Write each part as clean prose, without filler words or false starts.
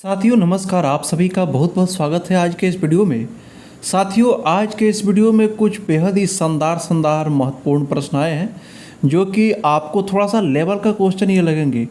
साथियों नमस्कार, आप सभी का बहुत बहुत स्वागत है आज के इस वीडियो में। साथियों आज के इस वीडियो में कुछ बेहद ही शानदार महत्वपूर्ण प्रश्न आए हैं जो कि आपको थोड़ा सा लेवल का क्वेश्चन ये लगेंगे।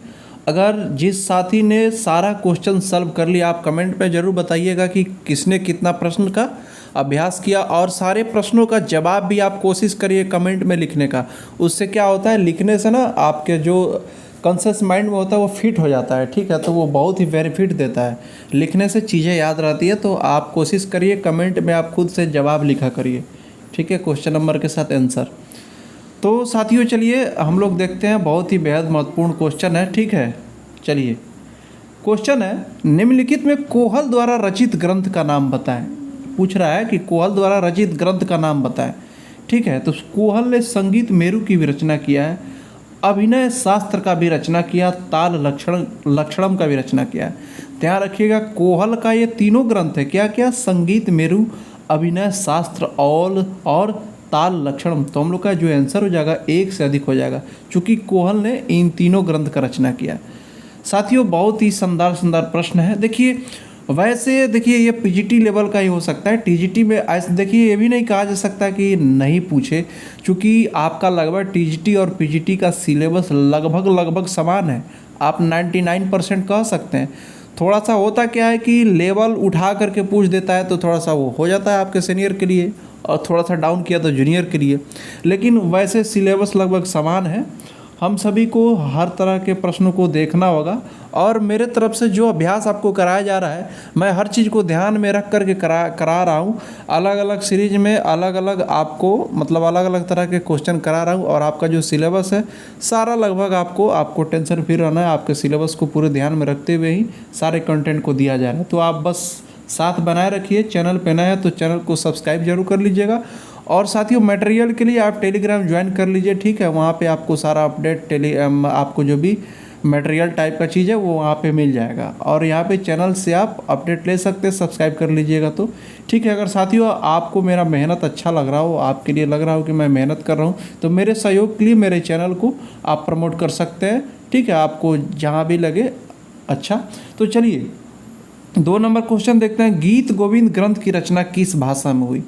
अगर जिस साथी ने सारा क्वेश्चन सॉल्व कर लिया, आप कमेंट में ज़रूर बताइएगा कि किसने कितना प्रश्न का अभ्यास किया, और सारे प्रश्नों का जवाब भी आप कोशिश करिए कमेंट में लिखने का। उससे क्या होता है, लिखने से ना आपके जो कॉन्शियस माइंड में होता है वो फिट हो जाता है, ठीक है, तो वो बहुत ही बेनिफिट देता है। लिखने से चीज़ें याद रहती है, तो आप कोशिश करिए कमेंट में आप खुद से जवाब लिखा करिए, ठीक है, क्वेश्चन नंबर के साथ आंसर। तो साथियों चलिए हम लोग देखते हैं, बहुत ही बेहद महत्वपूर्ण क्वेश्चन है, ठीक है। चलिए क्वेश्चन है, निम्नलिखित में कोहल द्वारा रचित ग्रंथ का नाम बताएं। पूछ रहा है कि कोहल द्वारा रचित ग्रंथ का नाम बताएं, ठीक है। तो कोहल ने संगीत मेरु की भी रचना किया है, अभिनय शास्त्र का भी रचना किया, ताल लक्षणम का भी रचना किया है। ध्यान रखिएगा कोहल का ये तीनों ग्रंथ है, क्या क्या, संगीत मेरु, अभिनय शास्त्र और ताल लक्षणम। तो हम लोग का जो आंसर हो जाएगा एक से अधिक हो जाएगा, क्योंकि कोहल ने इन तीनों ग्रंथ का रचना किया। साथियों बहुत ही शानदार प्रश्न है। देखिए वैसे देखिए ये पीजीटी लेवल का ही हो सकता है, टीजीटी में ऐसे देखिए ये भी नहीं कहा जा सकता कि नहीं पूछे, क्योंकि आपका लगभग टीजीटी और पीजीटी का सिलेबस लगभग समान है। आप 99% कह सकते हैं। थोड़ा सा होता क्या है कि लेवल उठा करके पूछ देता है, तो थोड़ा सा वो हो जाता है आपके सीनियर के लिए, और थोड़ा सा डाउन किया तो जूनियर के लिए। लेकिन वैसे सिलेबस लगभग समान है। हम सभी को हर तरह के प्रश्नों को देखना होगा, और मेरे तरफ से जो अभ्यास आपको कराया जा रहा है, मैं हर चीज़ को ध्यान में रख करके करा रहा हूँ। अलग अलग सीरीज में अलग अलग आपको मतलब अलग अलग तरह के क्वेश्चन करा रहा हूँ, और आपका जो सिलेबस है सारा लगभग आपको टेंशन फ्री रहना है। आपके सिलेबस को पूरे ध्यान में रखते हुए ही सारे कंटेंट को दिया जा रहा है। तो आप बस साथ बनाए रखिए। चैनल पे नया है तो चैनल को सब्सक्राइब जरूर कर लीजिएगा, और साथियों मटेरियल के लिए आप टेलीग्राम ज्वाइन कर लीजिए, ठीक है। वहाँ पे आपको सारा अपडेट आपको जो भी मटेरियल टाइप का चीज़ है वो वहाँ पे मिल जाएगा, और यहाँ पे चैनल से आप अपडेट ले सकते हैं, सब्सक्राइब कर लीजिएगा तो ठीक है। अगर साथियों आपको मेरा मेहनत अच्छा लग रहा हो, आपके लिए लग रहा हो कि मैं मेहनत कर रहा हूँ, तो मेरे सहयोग के लिए मेरे चैनल को आप प्रमोट कर सकते हैं, ठीक है, आपको जहाँ भी लगे अच्छा। तो चलिए 2 नंबर क्वेश्चन देखते हैं। गीत गोविंद ग्रंथ की रचना किस भाषा में हुई?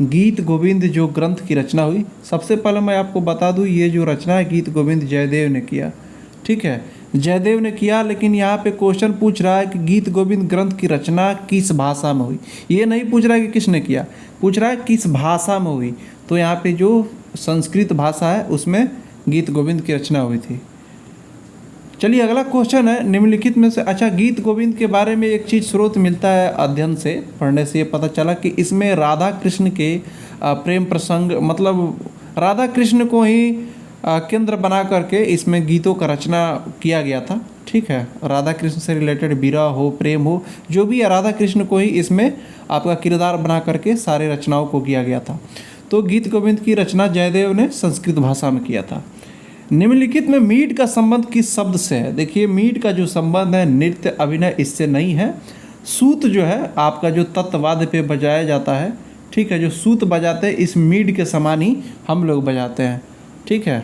गीत गोविंद जो ग्रंथ की रचना हुई, सबसे पहले मैं आपको बता दूं ये जो रचना है गीत गोविंद जयदेव ने किया, ठीक है, जयदेव ने किया। लेकिन यहाँ पे क्वेश्चन पूछ रहा है कि गीत गोविंद ग्रंथ की रचना किस भाषा में हुई। ये नहीं पूछ रहा है कि किसने किया, पूछ रहा है किस भाषा में हुई। तो यहाँ पे जो संस्कृत भाषा है उसमें गीत गोविंद की रचना हुई थी। चलिए अगला क्वेश्चन है, निम्नलिखित में से अच्छा गीत गोविंद के बारे में एक चीज़ स्रोत मिलता है अध्ययन से, पढ़ने से ये पता चला कि इसमें राधा कृष्ण के प्रेम प्रसंग, मतलब राधा कृष्ण को ही केंद्र बना करके इसमें गीतों का रचना किया गया था, ठीक है। राधा कृष्ण से रिलेटेड विरह हो, प्रेम हो, जो भी है राधा कृष्ण को ही इसमें आपका किरदार बना करके सारे रचनाओं को किया गया था। तो गीत गोविंद की रचना जयदेव ने संस्कृत भाषा में किया था। निम्नलिखित में मीट का संबंध किस शब्द से है? देखिए मीट का जो संबंध है नृत्य अभिनय इससे नहीं है। सूत जो है आपका जो तत्वाद्य पे बजाया जाता है, ठीक है, जो सूत बजाते हैं इस मीट के समान ही हम लोग बजाते हैं, ठीक है।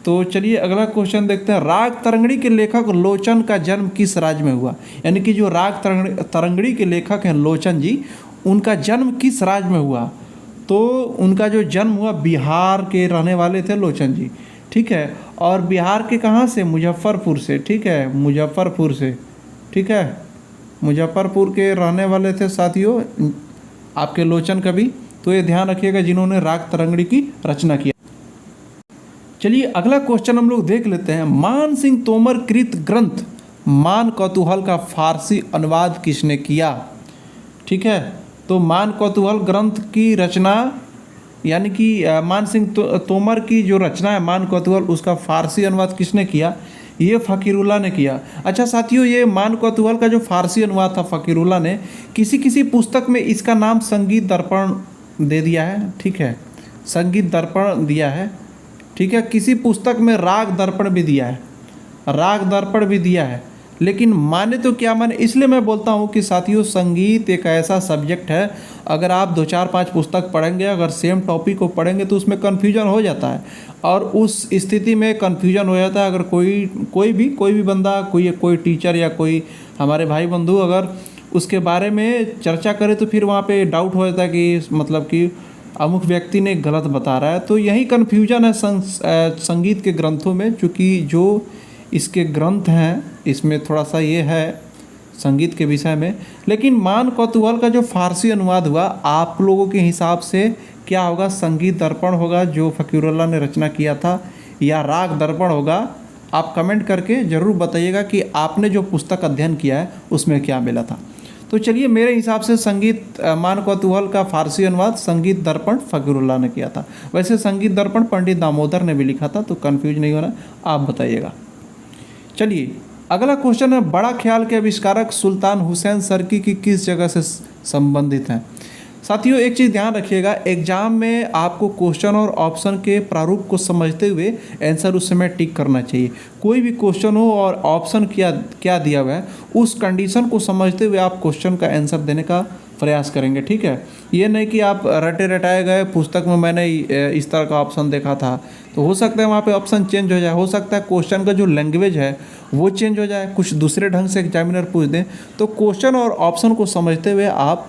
तो चलिए अगला क्वेश्चन देखते हैं। राग तरंगड़ी के लेखक लोचन का जन्म किस राज्य में हुआ? यानी कि जो राग तरंगड़ी के लेखक हैं लोचन जी, उनका जन्म किस राज्य में हुआ? तो उनका जो जन्म हुआ, बिहार के रहने वाले थे लोचन जी, ठीक है। और बिहार के कहाँ से? मुजफ्फरपुर से, ठीक है, मुजफ्फरपुर से, ठीक है, मुजफ्फरपुर के रहने वाले थे साथियों आपके लोचन कवि। तो ये ध्यान रखिएगा जिन्होंने राग तरंगड़ी की रचना किया। चलिए अगला क्वेश्चन हम लोग देख लेते हैं। मान सिंह तोमर कृत ग्रंथ मान कौतूहल का फारसी अनुवाद किसने किया? ठीक है, तो मान कौतूहल ग्रंथ की रचना यानी कि मान सिंह तोमर की जो रचना है मान कौतूहल, उसका फारसी अनुवाद किसने किया? ये फ़कीरुल्लाह ने किया। अच्छा साथियों, ये मान कौतूहल का जो फारसी अनुवाद था फ़कीरुल्लाह ने, किसी पुस्तक में इसका नाम संगीत दर्पण दे दिया है, ठीक है, संगीत दर्पण दिया है, ठीक है। किसी पुस्तक में राग दर्पण भी दिया है, राग दर्पण भी दिया है। लेकिन माने तो क्या माने, इसलिए मैं बोलता हूँ कि साथियों संगीत एक ऐसा सब्जेक्ट है, अगर आप 2 4 5 पुस्तक पढ़ेंगे, अगर सेम टॉपिक को पढ़ेंगे तो उसमें कन्फ्यूजन हो जाता है, और उस स्थिति में कन्फ्यूजन हो जाता है। अगर कोई भी बंदा, कोई टीचर या कोई हमारे भाई बंधु अगर उसके बारे में चर्चा करे तो फिर वहाँ पे डाउट हो जाता है कि मतलब कि अमुक व्यक्ति ने गलत बता रहा है। तो यही कन्फ्यूजन है संगीत के ग्रंथों में, चूँकि जो इसके ग्रंथ हैं इसमें थोड़ा सा ये है संगीत के विषय में। लेकिन मान कौतूहल का जो फारसी अनुवाद हुआ, आप लोगों के हिसाब से क्या होगा? संगीत दर्पण होगा जो फ़कीरुल्लाह ने रचना किया था, या राग दर्पण होगा? आप कमेंट करके ज़रूर बताइएगा कि आपने जो पुस्तक अध्ययन किया है उसमें क्या मिला था। तो चलिए, मेरे हिसाब से संगीत मान कौतूहल का फारसी अनुवाद संगीत दर्पण फ़कीरुल्लाह ने किया था। वैसे संगीत दर्पण पंडित दामोदर ने भी लिखा था, तो कन्फ्यूज नहीं होना, आप बताइएगा। चलिए, अगला क्वेश्चन है, बड़ा ख्याल के आविष्कारक सुल्तान हुसैन सर्की की किस जगह से संबंधित हैं? साथियों, एक चीज़ ध्यान रखिएगा, एग्जाम में आपको क्वेश्चन और ऑप्शन के प्रारूप को समझते हुए आंसर उस समय टिक करना चाहिए। कोई भी क्वेश्चन हो और ऑप्शन क्या दिया हुआ है, उस कंडीशन को समझते हुए आप क्वेश्चन का आंसर देने का प्रयास करेंगे, ठीक है। ये नहीं कि आप रटे रटाए गए, पुस्तक में मैंने इस तरह का ऑप्शन देखा था, तो हो सकता है वहाँ पे ऑप्शन चेंज हो जाए, हो सकता है क्वेश्चन का जो लैंग्वेज है वो चेंज हो जाए, कुछ दूसरे ढंग से एग्जामिनर पूछ दें। तो क्वेश्चन और ऑप्शन को समझते हुए आप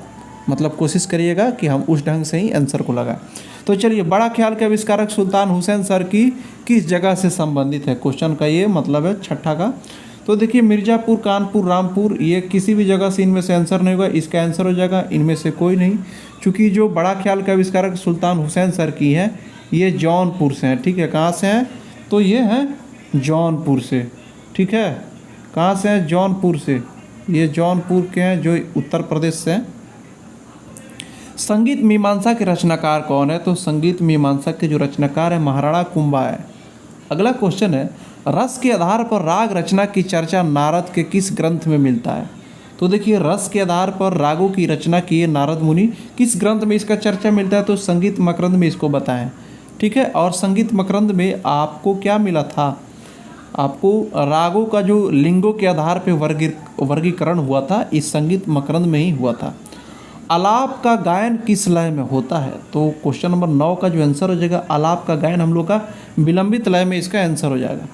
मतलब कोशिश करिएगा कि हम उस ढंग से ही आंसर को लगाएं। तो चलिए, बड़ा ख्याल के आविष्कारक सुल्तान हुसैन सर्की किस जगह से संबंधित है? क्वेश्चन का ये मतलब है छठा का। तो देखिए, मिर्ज़ापुर, कानपुर, रामपुर, ये किसी भी जगह से इनमें से आंसर नहीं होगा, इसका आंसर हो जाएगा इनमें से कोई नहीं, क्योंकि जो बड़ा ख्याल का आविष्कारक सुल्तान हुसैन सर्की है ये जौनपुर से हैं, ठीक है। कहाँ से हैं? तो ये हैं जौनपुर से, ठीक है। कहाँ से हैं? जौनपुर से, ये जौनपुर के हैं जो उत्तर प्रदेश से हैं। संगीत मीमांसा के रचनाकार कौन है? तो संगीत मीमांसा के जो रचनाकार है महाराणा कुंभा है। अगला क्वेश्चन है, रस के आधार पर राग रचना की चर्चा नारद के किस ग्रंथ में मिलता है? तो देखिए, रस के आधार पर रागों की रचना की है नारद मुनि, किस ग्रंथ में इसका चर्चा मिलता है? तो संगीत मकरंद में इसको बताएं, ठीक है। और संगीत मकरंद में आपको क्या मिला था? आपको रागों का जो लिंगों के आधार पर वर्गीकरण हुआ था, इस संगीत मकरंद में ही हुआ था। आलाप का गायन किस लय में होता है? तो क्वेश्चन नंबर 9 का जो आंसर हो जाएगा, आलाप का गायन हम लोग का विलंबित लय में इसका आंसर हो जाएगा।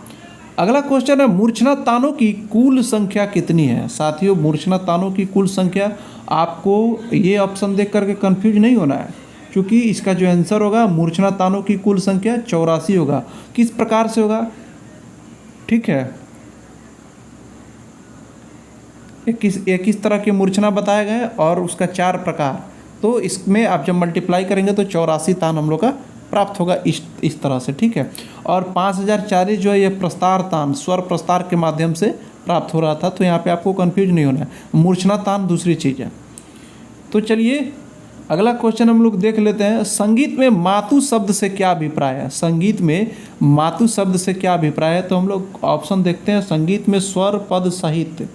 अगला क्वेश्चन है, मूर्छना तानों की कुल संख्या कितनी है? साथियों, मूर्छना तानों की कुल संख्या, आपको ये ऑप्शन देख करके कंफ्यूज नहीं होना है, क्योंकि इसका जो आंसर होगा मूर्छना तानों की कुल संख्या 84 होगा। किस प्रकार से होगा? ठीक है, किस तरह के मूर्छना बताए गए और उसका 4 प्रकार। तो इसमें आप जब मल्टीप्लाई करेंगे तो 84 तान हम लोग का प्राप्त होगा इस तरह से, ठीक है। और 5040 जो है ये प्रस्तार तान, स्वर प्रस्तार के माध्यम से प्राप्त हो रहा था। तो यहाँ पे आपको कंफ्यूज नहीं होना है, मूर्छना तान दूसरी चीज़ है। तो चलिए, अगला क्वेश्चन हम लोग देख लेते हैं, संगीत में मातु शब्द से क्या अभिप्राय है? संगीत में मातु शब्द से क्या अभिप्राय है? तो हम लोग ऑप्शन देखते हैं, संगीत में स्वर, पद, साहित्य।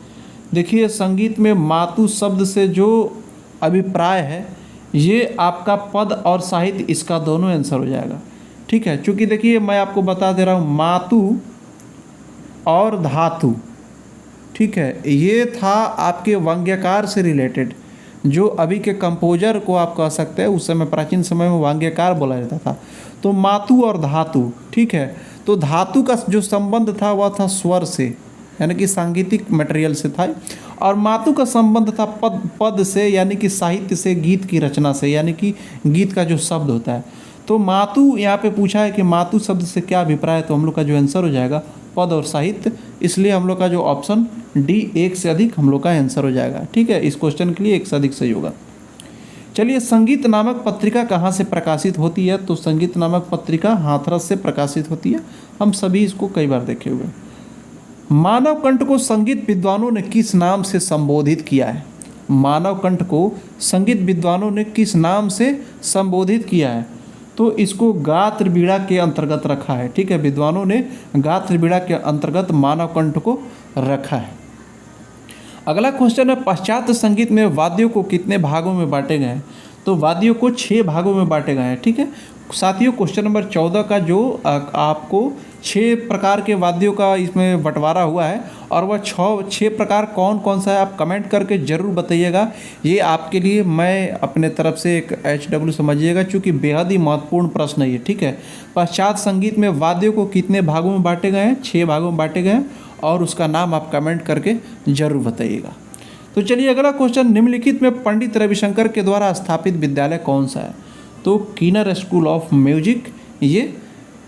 देखिए, संगीत में मातु शब्द से जो अभिप्राय है ये आपका पद और साहित्य, इसका दोनों आंसर हो जाएगा, ठीक है। चूँकि देखिए, मैं आपको बता दे रहा हूँ, मातु और धातु, ठीक है, ये था आपके वांग्यकार से रिलेटेड, जो अभी के कंपोजर को आप कह सकते हैं, उस समय प्राचीन समय में वांग्यकार बोला जाता था। तो मातु और धातु, ठीक है। तो धातु का जो संबंध था वह था स्वर से, यानी कि सांगीतिक मटेरियल से था, और मातु का संबंध था पद से, यानी कि साहित्य से, गीत की रचना से, यानी कि गीत का जो शब्द होता है। तो मातु यहाँ पे पूछा है कि मातु शब्द से क्या अभिप्राय है, तो हम लोग का जो आंसर हो जाएगा पद और साहित्य। इसलिए हम लोग का जो ऑप्शन डी, 1 से अधिक, हम लोग का आंसर हो जाएगा, ठीक है। इस क्वेश्चन के लिए 1 से अधिक सही होगा। चलिए, संगीत नामक पत्रिका कहाँ से प्रकाशित होती है? तो संगीत नामक पत्रिका हाथरस से प्रकाशित होती है, हम सभी इसको कई बार देखे हुए। मानव कंठ को संगीत विद्वानों ने किस नाम से संबोधित किया है? मानव कंठ को संगीत विद्वानों ने किस नाम से संबोधित किया है? तो इसको गात्र बीड़ा के अंतर्गत रखा है, ठीक है। विद्वानों ने गात्र बीड़ा के अंतर्गत मानव कंठ को रखा है। अगला क्वेश्चन है, पाश्चात्य संगीत में वाद्यों को कितने भागों में बांटे गए हैं? तो वाद्यों को 6 भागों में बांटे गए हैं। ठीक है साथियों, क्वेश्चन नंबर 14 का जो आपको 6 प्रकार के वाद्यों का इसमें बंटवारा हुआ है और वह 6 प्रकार कौन कौन सा है आप कमेंट करके ज़रूर बताइएगा। ये आपके लिए मैं अपने तरफ से एक HW समझिएगा, चूँकि बेहद ही महत्वपूर्ण प्रश्न है ये। ठीक है, पाश्चात्य संगीत में वाद्यों को कितने भागों में बांटे गए हैं? 6 भागों में बांटे गए हैं और उसका नाम आप कमेंट करके ज़रूर बताइएगा। तो चलिए अगला क्वेश्चन, निम्नलिखित में पंडित रविशंकर के द्वारा स्थापित विद्यालय कौन सा है? तो किन्नर स्कूल ऑफ म्यूजिक ये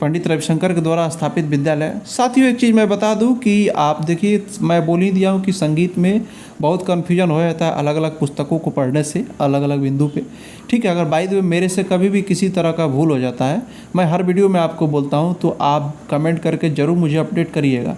पंडित रविशंकर के द्वारा स्थापित विद्यालय। साथियों एक चीज़ मैं बता दूं कि आप देखिए, मैं बोल ही दिया हूं कि संगीत में बहुत कन्फ्यूजन हो जाता है अलग अलग पुस्तकों को पढ़ने से अलग अलग बिंदु पे। ठीक है, अगर बाय द वे मेरे से कभी भी किसी तरह का भूल हो जाता है, मैं हर वीडियो में आपको बोलता हूँ, तो आप कमेंट करके ज़रूर मुझे अपडेट करिएगा,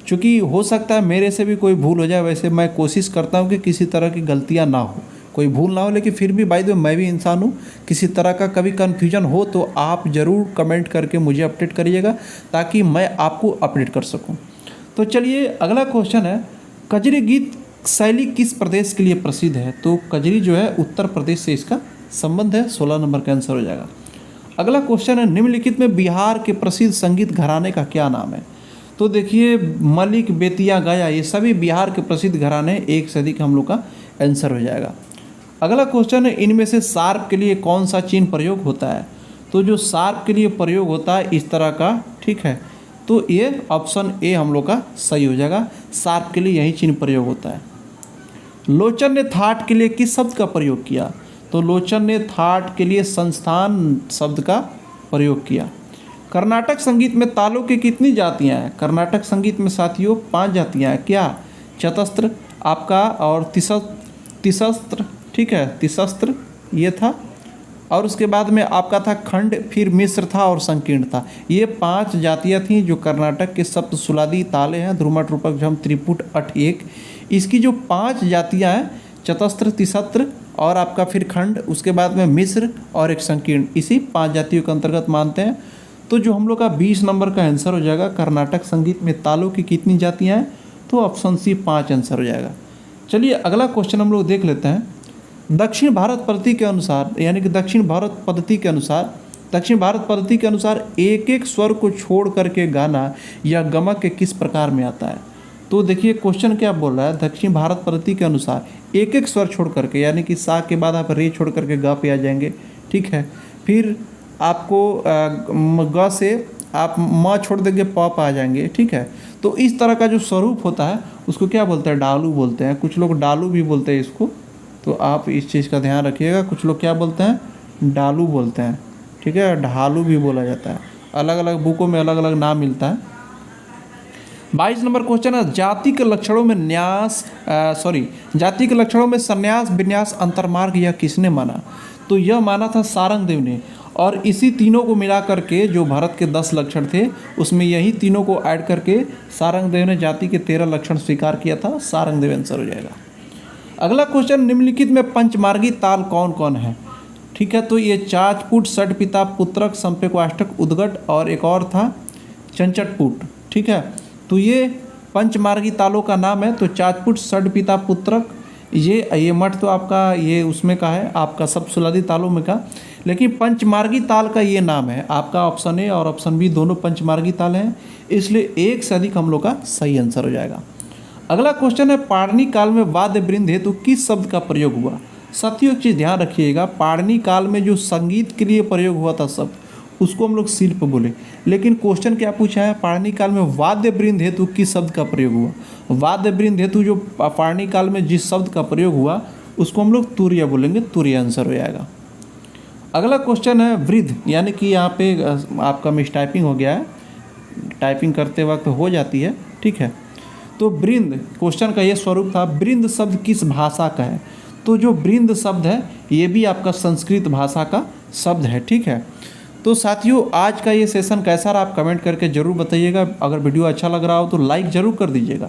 क्योंकि हो सकता है मेरे से भी कोई भूल हो जाए। वैसे मैं कोशिश करता हूँ कि किसी तरह की गलतियाँ ना हो, कोई भूल ना हो, लेकिन फिर भी बाय द वे मैं भी इंसान हूँ, किसी तरह का कभी कन्फ्यूजन हो तो आप ज़रूर कमेंट करके मुझे अपडेट करिएगा ताकि मैं आपको अपडेट कर सकूँ। तो चलिए अगला क्वेश्चन है, कजरी गीत शैली किस प्रदेश के लिए प्रसिद्ध है? तो कजरी जो है उत्तर प्रदेश से इसका संबंध है, 16 नंबर का आंसर हो जाएगा। अगला क्वेश्चन है, निम्नलिखित में बिहार के प्रसिद्ध संगीत घराने का क्या नाम है? तो देखिए मलिक, बेतिया, गया, ये सभी बिहार के प्रसिद्ध घराने, एक से अधिक हम लोग का आंसर हो जाएगा। अगला क्वेश्चन है, इनमें से शार्प के लिए कौन सा चिन्ह प्रयोग होता है? तो जो शार्प के लिए प्रयोग होता है इस तरह का, ठीक है, तो ये ऑप्शन ए हम लोग का सही हो जाएगा, शार्प के लिए यही चिन्ह प्रयोग होता है। लोचन ने थाट के लिए किस शब्द का प्रयोग किया? तो लोचन ने थाट के लिए संस्थान शब्द का प्रयोग किया। कर्नाटक संगीत में तालों की कितनी जातियाँ हैं? कर्नाटक संगीत में साथियों 5 जातियाँ हैं। क्या? चतस्त्र आपका और तिसस्त्र, ठीक है, तिसस्त्र ये था, और उसके बाद में आपका था खंड, फिर मिश्र था और संकीर्ण था। ये 5 जातियाँ थीं जो कर्नाटक के सप्तसुलादी ताले हैं, ध्रुमट, रूपक, झम, त्रिपुट, अठ, एक। इसकी जो 5 जातियाँ हैं, चतस्त्र, तिसस्त्र और आपका फिर खंड, उसके बाद में मिश्र और एक संकीर्ण, इसी 5 जातियों के अंतर्गत मानते हैं। तो जो हम लोग का 20 नंबर का आंसर हो जाएगा, कर्नाटक संगीत में तालों की कितनी जातियाँ हैं? तो ऑप्शन सी 5 आंसर हो जाएगा। चलिए अगला क्वेश्चन हम लोग देख लेते हैं। दक्षिण भारत पद्धति के अनुसार, यानी कि दक्षिण भारत पद्धति के अनुसार एक एक स्वर को छोड़ करके गाना या गमक के किस प्रकार में आता है? तो देखिए क्वेश्चन क्या बोल रहा है, दक्षिण भारत पद्धति के अनुसार एक एक स्वर छोड़ करके, यानी कि सा के बाद आप रे छोड़ करके ग पे आ जाएंगे, ठीक है, फिर आपको ग से आप म छोड़ देंगे, प पे आ जाएंगे, ठीक है। तो इस तरह का जो स्वरूप होता है उसको क्या बोलते हैं? डालू बोलते हैं, कुछ लोग डालू भी बोलते हैं इसको, तो आप इस चीज़ का ध्यान रखिएगा। कुछ लोग क्या बोलते हैं? डालू बोलते हैं, ठीक है, ढालू भी बोला जाता है, अलग अलग बुकों में अलग अलग नाम मिलता है। 22 नंबर क्वेश्चन है, जाति के लक्षणों में संन्यास, विन्यास, अंतर्मार्ग यह किसने माना? तो यह माना था सारंगदेव ने, और इसी तीनों को मिला करके जो भारत के 10 लक्षण थे उसमें यही तीनों को ऐड करके सारंगदेव ने जाति के 13 लक्षण स्वीकार किया था। सारंगदेव आंसर हो जाएगा। अगला क्वेश्चन, निम्नलिखित में पंचमार्गी ताल कौन कौन है? ठीक है, तो ये चाचपुट, षटपिता, पुत्रक, संपेक्वाष्टक, उद्गट और एक और था चंचटपुट, ठीक है। तो ये पंचमार्गी तालों का नाम है। तो चाचपुट, षटपिता, पुत्रक, ये मठ तो आपका ये उसमें का है, आपका सप्तसुलादी तालों में का, लेकिन पंचमार्गी ताल का ये नाम है आपका। ऑप्शन ए और ऑप्शन बी दोनों पंचमार्गी ताल हैं, इसलिए एक से अधिक हम लोग का सही आंसर हो जाएगा। अगला क्वेश्चन है, पाणिनि काल में वाद्य वृंद हेतु किस शब्द का प्रयोग हुआ? साथियों एक चीज़ ध्यान रखिएगा, पाणिनि काल में जो संगीत के लिए प्रयोग हुआ था शब्द उसको हम लोग शिल्प बोले, लेकिन क्वेश्चन क्या पूछा है? पाणिनि काल में वाद्य वृंद हेतु किस शब्द का प्रयोग हुआ? वाद्य वृंद हेतु जो पाणिनि काल में जिस शब्द का प्रयोग हुआ उसको हम लोग तुर्य बोलेंगे, तुर्य आंसर हो जाएगा। अगला क्वेश्चन है वृद्ध, यानी कि यहाँ पे आपका मिस टाइपिंग हो गया है, टाइपिंग करते वक्त हो जाती है, ठीक है। तो वृंद क्वेश्चन का ये स्वरूप था, वृंद शब्द किस भाषा का है? तो जो वृंद शब्द है ये भी आपका संस्कृत भाषा का शब्द है, ठीक है। तो साथियों आज का ये सेशन कैसा रहा आप कमेंट करके ज़रूर बताइएगा। अगर वीडियो अच्छा लग रहा हो तो लाइक ज़रूर कर दीजिएगा,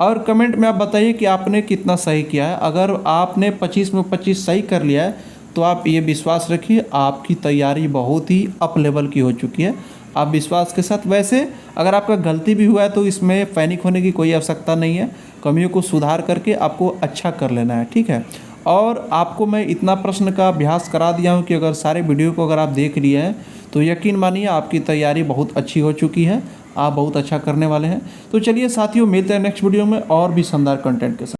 और कमेंट में आप बताइए कि आपने कितना सही किया है। अगर आपने 25 में 25 सही कर लिया है तो आप ये विश्वास रखिए आपकी तैयारी बहुत ही अप लेवल की हो चुकी है। आप विश्वास के साथ, वैसे अगर आपका गलती भी हुआ है तो इसमें पैनिक होने की कोई आवश्यकता नहीं है, कमियों को सुधार करके आपको अच्छा कर लेना है, ठीक है। और आपको मैं इतना प्रश्न का अभ्यास करा दिया हूँ कि अगर सारे वीडियो को अगर आप देख लिए हैं तो यकीन मानिए आपकी तैयारी बहुत अच्छी हो चुकी है, आप बहुत अच्छा करने वाले हैं। तो चलिए साथियों, मिलते हैं नेक्स्ट वीडियो में और भी शानदार कंटेंट के साथ।